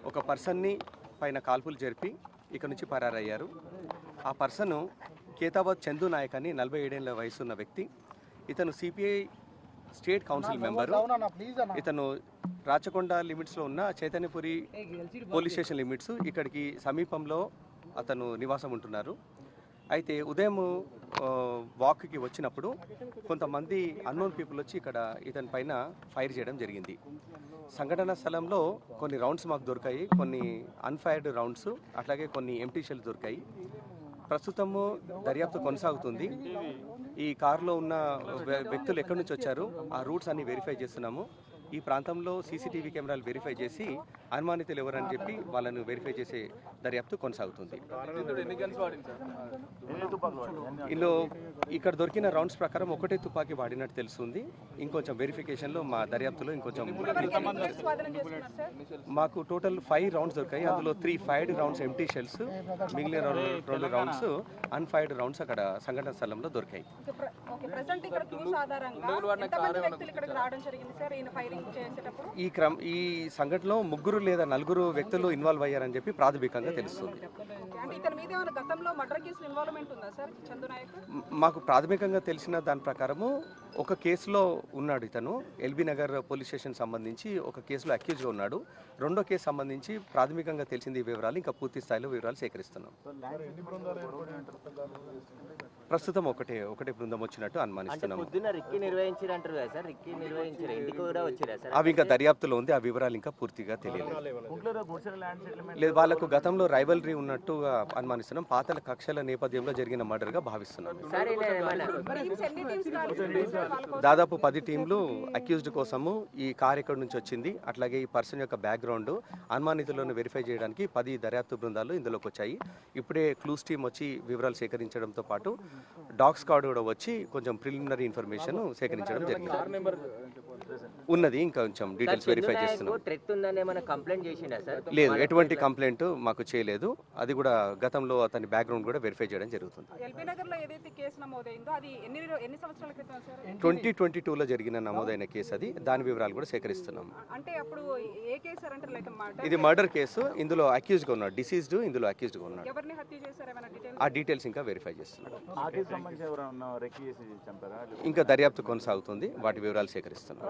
ఒక పర్సన్ని పైన కాల్పులు జరిపి ఇక్కడ నుంచి పరారయ్యారు. ఆ పర్సన్ కేతాబాద్ చందు నాయక్ అని 47 ఏళ్ల వయసున్న వ్యక్తి. ఇతను సిపిఐ స్టేట్ కౌన్సిల్ మెంబరు. ఇతను రాచకొండ లిమిట్స్లో ఉన్న చైతన్యపురి పోలీస్ స్టేషన్ లిమిట్స్ ఇక్కడికి సమీపంలో అతను నివాసం ఉంటున్నారు. అయితే ఉదయం వాక్కి వచ్చినప్పుడు కొంతమంది అన్నోన్ పీపుల్ వచ్చి ఇక్కడ ఇతని పైన ఫైర్ చేయడం జరిగింది. సంఘటన స్థలంలో కొన్ని రౌండ్స్ మాకు దొరికాయి, కొన్ని అన్ఫైర్డ్ రౌండ్స్, అట్లాగే కొన్ని ఎంటీ షెల్స్ దొరికాయి. ప్రస్తుతము దర్యాప్తు కొనసాగుతుంది. ఈ కారులో ఉన్న వ్యక్తులు ఎక్కడి నుంచి వచ్చారు ఆ రూట్స్ అన్ని వెరిఫై చేస్తున్నాము. ఈ ప్రాంతంలో సీసీటీవీ కెమెరాలు వెరిఫై చేసి అనుమానితులు ఎవరని చెప్పి వాళ్ళను వెరిఫై చేసే దర్యాప్తు కొనసాగుతుంది. ఇందులో ఇక్కడ దొరికిన రౌండ్స్ ప్రకారం ఒకటే తుపాకీ వాడినట్టు తెలుస్తుంది. ఇంకొంచెం వెరిఫికేషన్లో మా దర్యాప్తులో ఇంకొంచెం మాకు టోటల్ 5 రౌండ్స్ దొరికాయి. అందులో 3 ఫైర్డ్ రౌండ్స్ ఎంటీ షెల్స్, మిగిలిన 2 రౌండ్స్ అన్ఫైర్డ్ రౌండ్స్ అక్కడ సంఘటన స్థలంలో దొరికాయి. ఈ సంఘటనలో 3 లేదా 4 వ్యక్తులు ఇన్వాల్వ్ అయ్యారని చెప్పి ప్రాథమికంగా తెలుస్తుంది. మాకు ప్రాథమికంగా తెలిసిన దాని ప్రకారము ఒక కేసులో ఉన్నాడు ఇతను. ఎల్బీ నగర్ పోలీస్ స్టేషన్ సంబంధించి ఒక కేసులో అక్యూజ్గా ఉన్నాడు. రెండో కేసు సంబంధించి ప్రాథమికంగా తెలిసింది ఈ వివరాలు, ఇంకా పూర్తి స్థాయిలో వివరాలు సేకరిస్తున్నాం. ప్రస్తుతం ఒకటే బృందం వచ్చినట్టు అనుమానిస్తున్నాము. అవి ఇంకా దర్యాప్తులో ఉంది. ఆ వివరాలు ఇంకా పూర్తిగా తెలియలేదు. లేదు, వాళ్ళకు గతంలో రైవల్రీ ఉన్నట్టుగా అనుమానిస్తున్నాం. పాత కక్షల నేపథ్యంలో జరిగిన మర్డర్గా భావిస్తున్నాం. దాదాపు 10 టీంలు అక్యూజ్డ్ కోసము ఈ కార్ ఎక్కడి నుంచి వచ్చింది, అట్లాగే ఈ పర్సన్ యొక్క బ్యాక్గ్రౌండ్, అనుమానితులను వెరిఫై చేయడానికి 10 దర్యాప్తు బృందాలు ఇందులోకి వచ్చాయి. ఇప్పుడే క్లూస్ టీం వచ్చి వివరాలు సేకరించడంతో పాటు డాగ్ స్క్వాడ్ కూడా వచ్చి కొంచెం ప్రిలిమినరీ ఇన్ఫర్మేషన్ సేకరించడం జరిగింది. ఉన్నది, ఇంకా కొంచెం డీటెయిల్స్ వెరిఫై చేస్తున్నాం. లేదు, ఎటువంటి కంప్లైంట్ మాకు చేయలేదు. అది కూడా గతంలో అతని బ్యాక్గ్రౌండ్ కూడా వెరిఫై చేయడం జరుగుతుంది. 2022లో జరిగిన నమోదైన కేసు అది. దాని వివరాలు కూడా సేకరిస్తున్నాం. ఇది మర్డర్ కేసు. ఇందులో అక్యూజ్గా ఉన్నాడు, డిసీజ్డ్ ఇందులో అక్యూజ్డ్గా ఉన్నాడు. ఆ డీటెయిల్స్ ఇంకా వెరిఫై చేస్తున్నాం. ఇంకా దర్యాప్తు కొనసాగుతుంది. వాటి వివరాలు సేకరిస్తున్నాం.